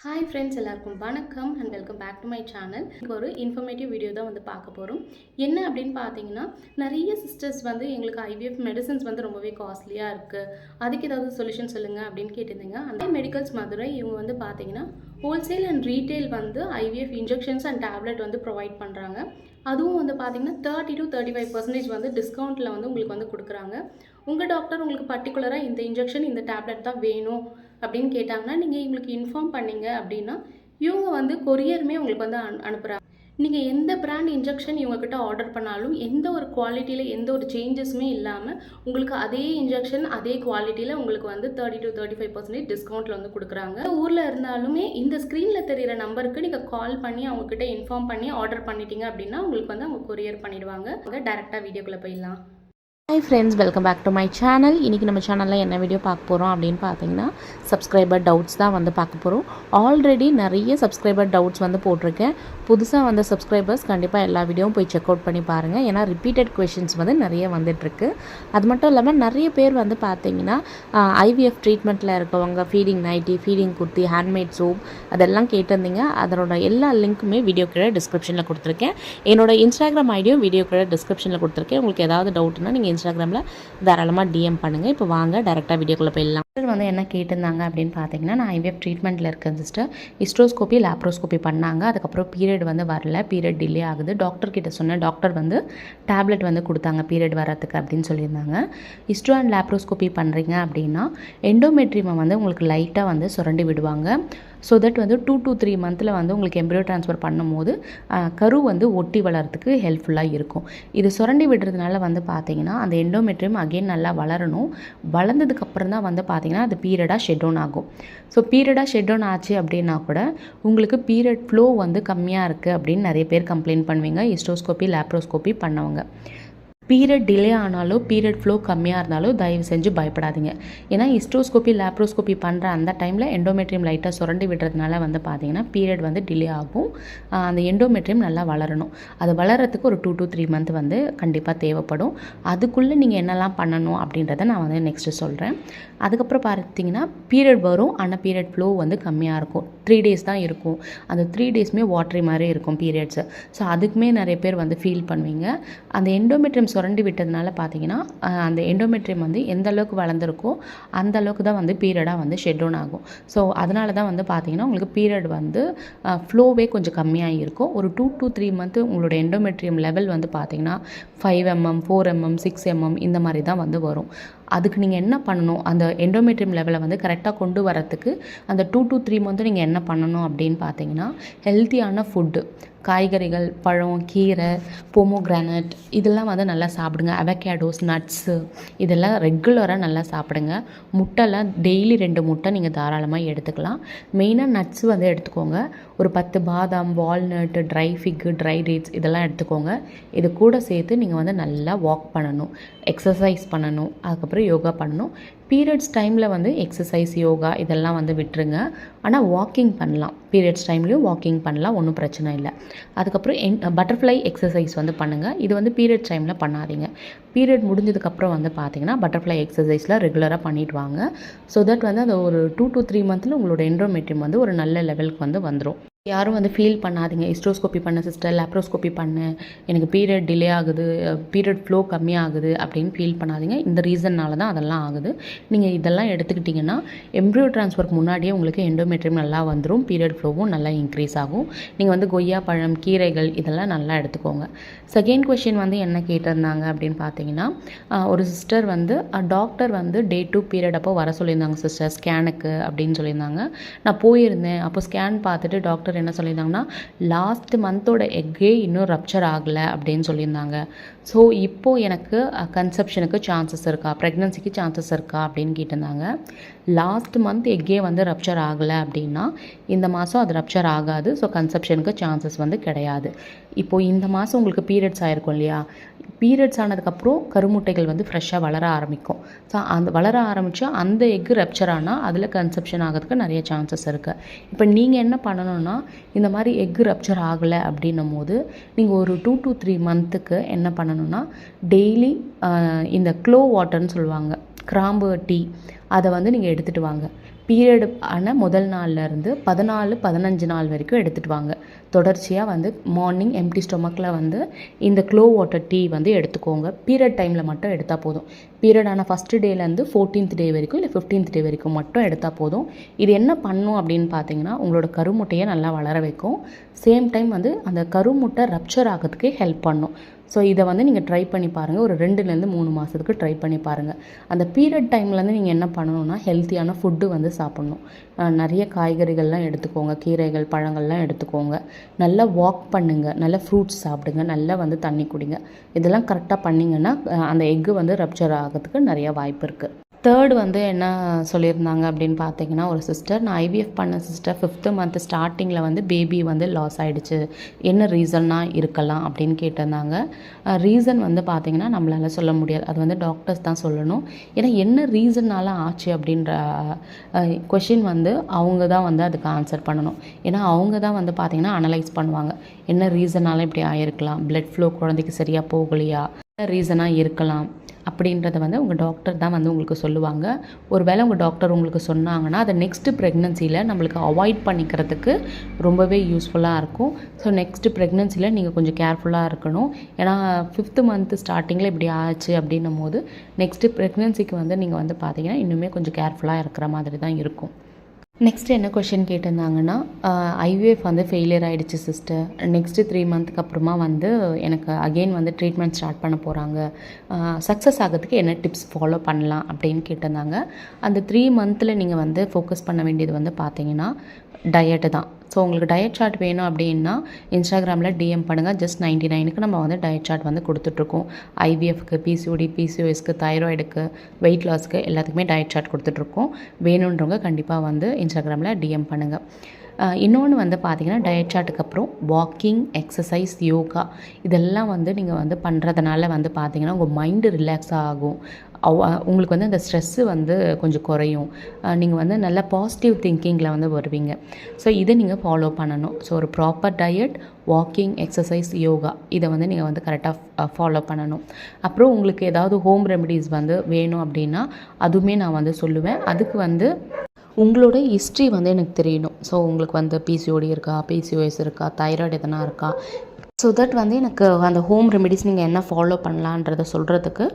Hi friends, எல்லாருக்கும் வணக்கம் and welcome back to my channel. இப்போ ஒரு இன்ஃபர்மேட்டிவ் வீடியோ தான் பார்க்க போகிறோம். என்ன அப்படின்னு பார்த்தீங்கன்னா, நிறைய சிஸ்டர்ஸ் எங்களுக்கு ஐவிஎஃப் மெடிசன்ஸ் ரொம்பவே காஸ்ட்லியாக இருக்குது, அதுக்கு ஏதாவது சொல்யூஷன் சொல்லுங்கள் அப்படின்னு கேட்டிருந்தீங்க. அந்த மெடிக்கல்ஸ் மதுரை இவங்க பார்த்தீங்கன்னா wholesale and retail IVF injections and tablet provide பண்ணுறாங்க. அதுவும் பார்த்தீங்கன்னா 30 to 35% டிஸ்கவுண்ட்டில் உங்களுக்கு கொடுக்குறாங்க. உங்கள் டாக்டர் உங்களுக்கு பர்டிகுலராக இந்த இன்ஜெக்ஷன் இந்த டேப்லெட் தான் வேணும் அப்படின்னு கேட்டாங்கன்னா, நீங்கள் இவங்களுக்கு இன்ஃபார்ம் பண்ணிங்க அப்படின்னா இவங்க கொரியருமே உங்களுக்கு அனுப்புகிறாங்க. நீங்கள் எந்த பிராண்ட் இன்ஜெக்ஷன் இவங்கக்கிட்ட ஆர்டர் பண்ணாலும் எந்த ஒரு குவாலிட்டியில் எந்த ஒரு சேஞ்சஸுமே இல்லாமல் உங்களுக்கு அதே இன்ஜெக்ஷன் அதே குவாலிட்டியில் உங்களுக்கு 30 to 35% டிஸ்கவுண்ட்டில் கொடுக்குறாங்க. ஊரில் இருந்தாலுமே இந்த ஸ்க்ரீனில் தெரிகிற நம்பருக்கு நீங்கள் கால் பண்ணி அவங்கக்கிட்ட இன்ஃபார்ம் பண்ணி ஆர்டர் பண்ணிட்டீங்க அப்படின்னா உங்களுக்கு அவங்க கொரியர் பண்ணிடுவாங்க. டேரெக்டாக வீடியோக்குள்ளே போயிடலாம். Hi friends, welcome back to my channel. இன்றைக்கி நம்ம சேனலில் என்ன வீடியோ பார்க்க போகிறோம் அப்படின்னு பார்த்தீங்கன்னா, சப்ஸ்கிரைபர் டவுட்ஸ் தான் பார்க்க போகிறோம். ஆல்ரெடி நிறைய சப்ஸ்கிரைபர் டவுட்ஸ் போட்டிருக்கேன். புதுசாக வந்த சப்ஸ்கிரைபர்ஸ் கண்டிப்பாக எல்லா வீடியோவும் போய் செக் அவுட் பண்ணி பாருங்கள். ஏன்னா ரிப்பீட்டட் கொஷின்ஸ் நிறைய வந்துட்டுருக்கு. அது மட்டும் இல்லாமல் நிறைய பேர் பார்த்தீங்கன்னா ஐவிஎஃப் ட்ரீட்மெண்ட்டில் இருக்கவங்க feeding nightie, feeding kurti, handmade soap அதெல்லாம் கேட்டிருந்தீங்க. அதனோட எல்லா லிங்க்குமே வீடியோ கீழே டிஸ்கிரிப்ஷனில் கொடுத்துருக்கேன். என்னோட இன்ஸ்டாகிராம் ஐடியும் வீடியோ கீழே டிஸ்கிரிப்ஷனில் கொடுத்துருக்கேன். உங்களுக்கு ஏதாவது டவுட்னா நீங்கள் இன்ஸ்டாகிராமில் தாராளமாக டிஎம் பண்ணுங்கள். இப்போ வாங்க டேரெக்டாக வீடியோக்குள்ளே போயிடலாம். என்ன கேட்டிருந்தாங்க அப்படின்னு பார்த்தீங்கன்னா, நான் ஐவிஎஃப் ட்ரீட்மெண்ட்டில் இருக்கேன் சிஸ்டர். ஹிஸ்ட்ரோஸ்கோபி, லேப்ரோஸ்கோபி பண்ணாங்க. அதுக்கப்புறம் பீரியட் வரல, பீரியட் டிலே ஆகுது. டாக்டர் கிட்ட சொன்னேன். டாக்டர் டேப்லெட் கொடுத்தாங்க பீரியட் வரத்துக்கு அப்படின்னு சொல்லியிருந்தாங்க. ஹிஸ்ட்ரோ அண்ட் லேப்ரோஸ்கோபி பண்ணுறீங்க அப்படின்னா எண்டோமெட்ரியமை உங்களுக்கு லைட்டாக சுரண்டி விடுவாங்க. ஸோ தட் 2 to 3 மந்தில் உங்களுக்கு எம்ப்ரியோ ட்ரான்ஸ்ஃபர் பண்ணும்போது கரு ஒட்டி வளர்கிறதுக்கு ஹெல்ப்ஃபுல்லாக இருக்கும். இது சுரண்டி விடுறதுனால பார்த்தீங்கன்னா அந்த எண்டோமெட்ரியம் அகெயின் நல்லா வளரணும். வளர்ந்ததுக்கப்புறம் தான் பார்த்தீங்கன்னா அது பீரியடாக ஷெட் டவுன் ஆகும். ஸோ பீரியடாக ஷெட் டவுன் ஆச்சு அப்படின்னா கூட உங்களுக்கு பீரியட் ஃப்ளோ கம்மியாக இருக்குது அப்படின்னு நிறைய பேர் கம்ப்ளைண்ட் பண்ணுவீங்க, ஹிஸ்டோஸ்கோபி லேப்ரோஸ்கோபி பண்ணவங்க. பீரியட் டிலே ஆனாலும் பீரியட் ஃப்ளோ கம்மியாக இருந்தாலும் தயவு செஞ்சு பயப்படாதீங்க. ஏன்னா ஹிஸ்டோஸ்கோபி லேப்ரோஸ்கோபி பண்ணுற அந்த டைமில் எண்டோமெட்ரியம் லைட்டாக சுரண்டி விடுறதுனால பார்த்தீங்கன்னா பீரியட் டிலே ஆகும். அந்த எண்டோமெட்ரியம் நல்லா வளரணும். அது வளர்கிறதுக்கு ஒரு 2 to 3 மந்த் கண்டிப்பாக தேவைப்படும். அதுக்குள்ளே நீங்கள் என்னெல்லாம் பண்ணணும் அப்படின்றத நான் நெக்ஸ்ட்டு சொல்கிறேன். அதுக்கப்புறம் பார்த்தீங்கன்னா பீரியட் வரும், ஆனால் பீரியட் ஃப்ளோ கம்மியாக இருக்கும். 3 days தான் இருக்கும். அந்த 3 daysமே வாட்டரி மாதிரி இருக்கும் பீரியட்ஸு. ஸோ அதுக்குமே நிறைய பேர் ஃபீல் பண்ணுவீங்க. அந்த எண்டோமெட்ரியம் சுரண்டி விட்டதுனால பார்த்தீங்கன்னா அந்த எண்டோமெட்ரியம் எந்த அளவுக்கு வளர்ந்துருக்கோ அந்த அளவுக்கு தான் பீரியடாக ஷெட் டவுன் ஆகும். ஸோ அதனால தான் பார்த்தீங்கன்னா உங்களுக்கு பீரியட் ஃப்ளோவே கொஞ்சம் கம்மியாக இருக்கும். ஒரு 2 to 3 மந்த் உங்களோட எண்டோமெட்ரியம் லெவல் பார்த்தீங்கன்னா 5 mm, 4 mm, 6 mm இந்த மாதிரி தான் வரும். அதுக்கு நீங்கள் என்ன பண்ணணும், அந்த எண்டோமெட்ரியம் லெவலை கரெக்டாக கொண்டு வரத்துக்கு அந்த 2 to 3 மந்த் நீங்கள் என்ன பண்ணணும் அப்படின்னு பார்த்தீங்கன்னா, ஹெல்த்தியான ஃபுட்டு, காய்கறிகள், பழம், கீரை, பொமோகிரானட் இதெல்லாம் நல்லா சாப்பிடுங்க. அவகேடோஸ், நட்ஸு இதெல்லாம் ரெகுலராக நல்லா சாப்பிடுங்க. முட்டைலாம் டெய்லி 2 முட்டை நீங்கள் தாராளமாக எடுத்துக்கலாம். மெயினாக நட்ஸ் எடுத்துக்கோங்க. ஒரு 10 பாதாம், வால்நட், ட்ரை ஃபிக்கு, ட்ரை டேட்ஸ் இதெல்லாம் எடுத்துக்கோங்க. இது கூட சேர்த்து நீங்கள் நல்லா வாக் பண்ணணும், எக்ஸசைஸ் பண்ணணும், அதுக்கப்புறம் யோகா பண்ணணும். பீரியட்ஸ் டைமில் எக்ஸசைஸ், யோகா இதெல்லாம் விட்டுருங்க. ஆனால் வாக்கிங் பண்ணலாம். பீரியட்ஸ் டைம்லேயும் வாக்கிங் பண்ணலாம், ஒன்றும் பிரச்சனை இல்லை. அதுக்கப்புறம் பட்டர்ஃப்ளை எக்ஸசைஸ் பண்ணுங்கள். இது பீரியட்ஸ் டைமில் பண்ணாதீங்க. பீரியட் முடிஞ்சதுக்கப்புறம் பார்த்தீங்கன்னா பட்டர்ஃப்ளை எக்ஸசைஸில் ரெகுலராக பண்ணிட்டு வாங்க. ஸோ தட் அந்த ஒரு 2 to 3 மந்தில் உங்களோட எண்டோமெட்ரியம் ஒரு நல்ல லெவலுக்கு வந்துடும். யாரும் ஃபீல் பண்ணாதீங்க, ஹிஸ்டோஸ்கோபி பண்ண சிஸ்டர், லேப்ரோஸ்கோபி பண்ணேன், எனக்கு பீரியட் டிலே ஆகுது, பீரியட் ஃப்ளோ கம்மியாகுது அப்படின்னு ஃபீல் பண்ணாதீங்க. இந்த ரீசன்னால தான் அதெல்லாம் ஆகுது. நீங்கள் இதெல்லாம் எடுத்துக்கிட்டிங்கன்னா எம்ப்ரியோ ட்ரான்ஸ்ஃபருக்கு முன்னாடியே உங்களுக்கு எண்டோமெட்ரியம் நல்லா வந்துடும், பீரியட் ஃப்ளோவும் நல்லா இன்க்ரீஸ் ஆகும். நீங்கள் கொய்யா பழம், கீரைகள் இதெல்லாம் நல்லா எடுத்துக்கோங்க. செகண்ட் கொஷின் என்ன கேட்டிருந்தாங்க அப்படின்னு பார்த்தீங்கன்னா, ஒரு சிஸ்டர் டாக்டர் டே 2 பீரியட் அப்போ வர சொல்லியிருந்தாங்க சிஸ்டர் ஸ்கேனுக்கு அப்படின்னு சொல்லியிருந்தாங்க. நான் போயிருந்தேன். அப்போ ஸ்கேன் பார்த்துட்டு டாக்டர் என்ன சொல்லியிருந்தாங்கன்னா, லாஸ்ட் மந்தோட எக்கே இன்னும் ரப்சர் ஆகலை அப்படின்னு சொல்லியிருந்தாங்க. ஸோ இப்போது எனக்கு கன்செப்ஷனுக்கு சான்சஸ் இருக்கா, ப்ரெக்னன்சிக்கு சான்சஸ் இருக்கா அப்படின்னு கேட்டிருந்தாங்க. லாஸ்ட் மந்த் எக்கே ரப்சர் ஆகலை அப்படின்னா இந்த மாதம் அது ரப்சர் ஆகாது. ஸோ கன்செப்ஷனுக்கு சான்சஸ் கிடையாது. இப்போது இந்த மாதம் உங்களுக்கு பீரியட்ஸ் ஆகிருக்கும் இல்லையா, பீரியட்ஸ் ஆனதுக்கப்புறம் கருமுட்டைகள் ஃப்ரெஷ்ஷாக வளர ஆரம்பிக்கும். ஸோ அந்த வளர ஆரம்பித்தா அந்த எக்கு ரப்சர் ஆனால் அதில் கன்செப்ஷன் ஆகிறதுக்கு நிறைய சான்சஸ் இருக்குது. இப்போ நீங்கள் என்ன பண்ணணும்னா, இந்த மாதிரி எக்கு ரப்சர் ஆகலை அப்படின்னும் போது நீங்கள் ஒரு 2 to 3 மந்த்துக்கு என்ன பண்ணணும்னா, டெய்லி இந்த க்ளோ வாட்டர்னு சொல்லுவாங்க, கிராம்பு டீ, அதை நீங்கள் எடுத்துகிட்டு வாங்க. பீரியட் ஆன முதல் நாள்லேருந்து 14-15 நாள் வரைக்கும் எடுத்துகிட்டு வாங்க. தொடர்ச்சியாக வந்து மார்னிங் எம்டி ஸ்டொமக்கில் வந்து இந்த க்ளோ வாட்டர் டீ வந்து எடுத்துக்கோங்க. பீரியட் டைமில் மட்டும் எடுத்தால் போதும். பீரியடான ஃபஸ்ட்டு டேலேருந்து 14th டே வரைக்கும் இல்லை 15th டே வரைக்கும் மட்டும் எடுத்தால் போதும். இது என்ன பண்ணும் அப்படின்னு பார்த்தீங்கன்னா, உங்களோட கருமுட்டையை நல்லா வளர வைக்கும். சேம் டைம் வந்து அந்த கருமுட்டை ரப்ச்சர் ஆகிறதுக்கு ஹெல்ப் பண்ணும். ஸோ இதை வந்து நீங்கள் ட்ரை பண்ணி பாருங்கள். ஒரு 2லேருந்து 3 மாதத்துக்கு ட்ரை பண்ணி பாருங்கள். அந்த பீரியட் டைம்லேருந்து நீங்கள் என்ன பண்ணணும்னா, ஹெல்த்தியான ஃபுட்டு வந்து சாப்பிட்ணும். நிறைய காய்கறிகள்லாம் எடுத்துக்கோங்க, கீரைகள் பழங்கள்லாம் எடுத்துக்கோங்க. நல்லா வாக் பண்ணுங்கள், நல்லா ஃப்ரூட்ஸ் சாப்பிடுங்க, நல்லா வந்து தண்ணி குடிங்க. இதெல்லாம் கரெக்டாக பண்ணிங்கன்னா அந்த எக்கு வந்து ரப்ச்சர் ஆகிறதுக்கு நிறைய வாய்ப்பு இருக்குது. தேர்ட் வந்து என்ன சொல்லியிருந்தாங்க அப்படின்னு பார்த்தீங்கன்னா, ஒரு சிஸ்டர், நான் ஐவிஎஃப் பண்ண சிஸ்டர் 5th மந்த் ஸ்டார்டிங்கில் வந்து பேபி வந்து லாஸ் ஆகிடுச்சு, என்ன ரீசன்னாக இருக்கலாம் அப்படின்னு கேட்டிருந்தாங்க. ரீசன் வந்து பார்த்திங்கன்னா நம்மளால் சொல்ல முடியாது, அது வந்து டாக்டர்ஸ் தான் சொல்லணும். ஏன்னா என்ன ரீசன்னால் ஆச்சு அப்படின்ற கொஷின் வந்து அவங்க தான் வந்து அதுக்கு ஆன்சர் பண்ணணும். ஏன்னா அவங்க தான் வந்து பார்த்திங்கன்னா அனலைஸ் பண்ணுவாங்க. என்ன ரீசனால் இப்படி ஆகிருக்கலாம், பிளட் ஃப்ளோ குழந்தைக்கு சரியாக போகலையா, என்ன ரீசனாக இருக்கலாம் அப்படின்றத வந்து உங்கள் டாக்டர் தான் வந்து உங்களுக்கு சொல்லுவாங்க. ஒரு வேளை உங்கள் டாக்டர் உங்களுக்கு சொன்னாங்கன்னா அதை நெக்ஸ்ட்டு ப்ரெக்னன்சியில் நம்மளுக்கு அவாய்ட் பண்ணிக்கிறதுக்கு ரொம்பவே யூஸ்ஃபுல்லாக இருக்கும். ஸோ நெக்ஸ்ட்டு ப்ரெக்னன்சியில் நீங்கள் கொஞ்சம் கேர்ஃபுல்லாக இருக்கணும். ஏன்னா 5th மந்த் ஸ்டார்டிங்கில் இப்படி ஆச்சு அப்படின்னும் போது நெக்ஸ்ட்டு ப்ரெக்னன்சிக்கு வந்து நீங்கள் வந்து பார்த்தீங்கன்னா இன்னுமே கொஞ்சம் கேர்ஃபுல்லாக இருக்கிற மாதிரி தான் இருக்கும். நெக்ஸ்ட்டு என்ன கொஷின் கேட்டிருந்தாங்கன்னா, ஐவிஎஃப் வந்து ஃபெயிலியர் ஆகிடுச்சு சிஸ்டர், நெக்ஸ்ட்டு 3 மந்த்துக்கு அப்புறமா வந்து எனக்கு அகெயின் வந்து ட்ரீட்மெண்ட் ஸ்டார்ட் பண்ண போகிறாங்க, சக்ஸஸ் ஆகிறதுக்கு என்ன டிப்ஸ் ஃபாலோ பண்ணலாம் அப்படின்னு கேட்டிருந்தாங்க. அந்த 3 மந்தில் நீங்கள் வந்து ஃபோக்கஸ் பண்ண வேண்டியது வந்து பார்த்தீங்கன்னா டயட்டு தான். ஸோ உங்களுக்கு டயட் சார்ட் வேணும் அப்படின்னா இன்ஸ்டாகிராமில் டிஎம் பண்ணுங்கள். ஜஸ்ட் 99க்கு நம்ம வந்து டயட் சார்ட் வந்து கொடுத்துட்ருக்கோம். ஐவிஎஃப்க்கு, பிசிஓடி, பிசிஓஎஸ்க்கு, தைராய்டுக்கு, வெயிட் லாஸ்க்கு எல்லாத்துக்குமே டயட் சார்ட் கொடுத்துட்ருக்கோம். வேணுன்றவங்க கண்டிப்பாக வந்து இன்ஸ்டாகிராமில் டிஎம் பண்ணுங்கள். இன்னொன்று வந்து பார்த்திங்கன்னா, டயட் சார்ட்டுக்கு அப்புறம் வாக்கிங், எக்ஸசைஸ், யோகா இதெல்லாம் வந்து நீங்கள் வந்து பண்ணுறதுனால வந்து பார்த்திங்கன்னா உங்கள் மைண்டு ரிலாக்ஸ் ஆகும். உங்களுக்கு வந்து அந்த ஸ்ட்ரெஸ்ஸு வந்து கொஞ்சம் குறையும். நீங்கள் வந்து நல்ல பாசிட்டிவ் திங்கிங்கில் வந்து வருவீங்க. ஸோ இதை நீங்கள் ஃபாலோ பண்ணணும். ஸோ ஒரு proper diet, walking, exercise, yoga இதை வந்து நீங்கள் வந்து கரெக்டாக ஃபாலோ பண்ணணும். அப்புறம் உங்களுக்கு ஏதாவது ஹோம் ரெமெடிஸ் வந்து வேணும் அப்படின்னா அதுவுமே நான் வந்து சொல்லுவேன். அதுக்கு வந்து உங்களோட ஹிஸ்ட்ரி வந்து எனக்கு தெரியணும். ஸோ உங்களுக்கு வந்து பிசிஓடி இருக்கா, பிசிஓஎஸ் இருக்கா, தைராய்டு எதனா இருக்கா, ஸோ தட் வந்து எனக்கு அந்த ஹோம் ரெமெடிஸ் நீங்கள் என்ன ஃபாலோ பண்ணலான்றதை சொல்கிறதுக்கு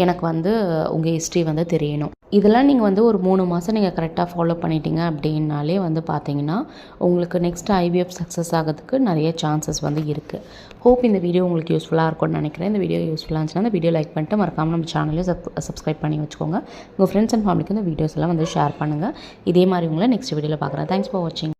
எனக்கு வந்து உங்கள் ஹிஸ்ட்ரி வந்து தெரியணும். இதெல்லாம் நீங்கள் வந்து ஒரு 3 மாதம் நீங்கள் கரெக்டாக ஃபாலோ பண்ணிட்டீங்க அப்படின்னாலே வந்து பார்த்தீங்கன்னா உங்களுக்கு நெக்ஸ்ட் ஐவிஎஃப் சக்ஸஸ் ஆகிறதுக்கு நிறைய சான்சஸ் வந்து இருக்குது. ஹோப் இந்த வீடியோ உங்களுக்கு யூஸ்ஃபுல்லாக இருக்கும்னு நினைக்கிறேன். இந்த வீடியோ யூஸ்ஃபுல்லாக இருந்துச்சுன்னா இந்த வீடியோ லைக் பண்ணிட்டு மறக்காமல் நம்ம சேனலையும் சப்ஸ்கிரைப் பண்ணி வச்சுக்கோங்க. உங்கள் ஃப்ரெண்ட்ஸ் அண்ட் ஃபேமிலிக்கு இந்த வீடியோஸ் எல்லாம் வந்து ஷேர் பண்ணுங்கள். இதே மாதிரி உங்களை நெக்ஸ்ட் வீடியோவில் பார்க்குறேன். தேங்க்ஸ் ஃபார் வாட்சிங்.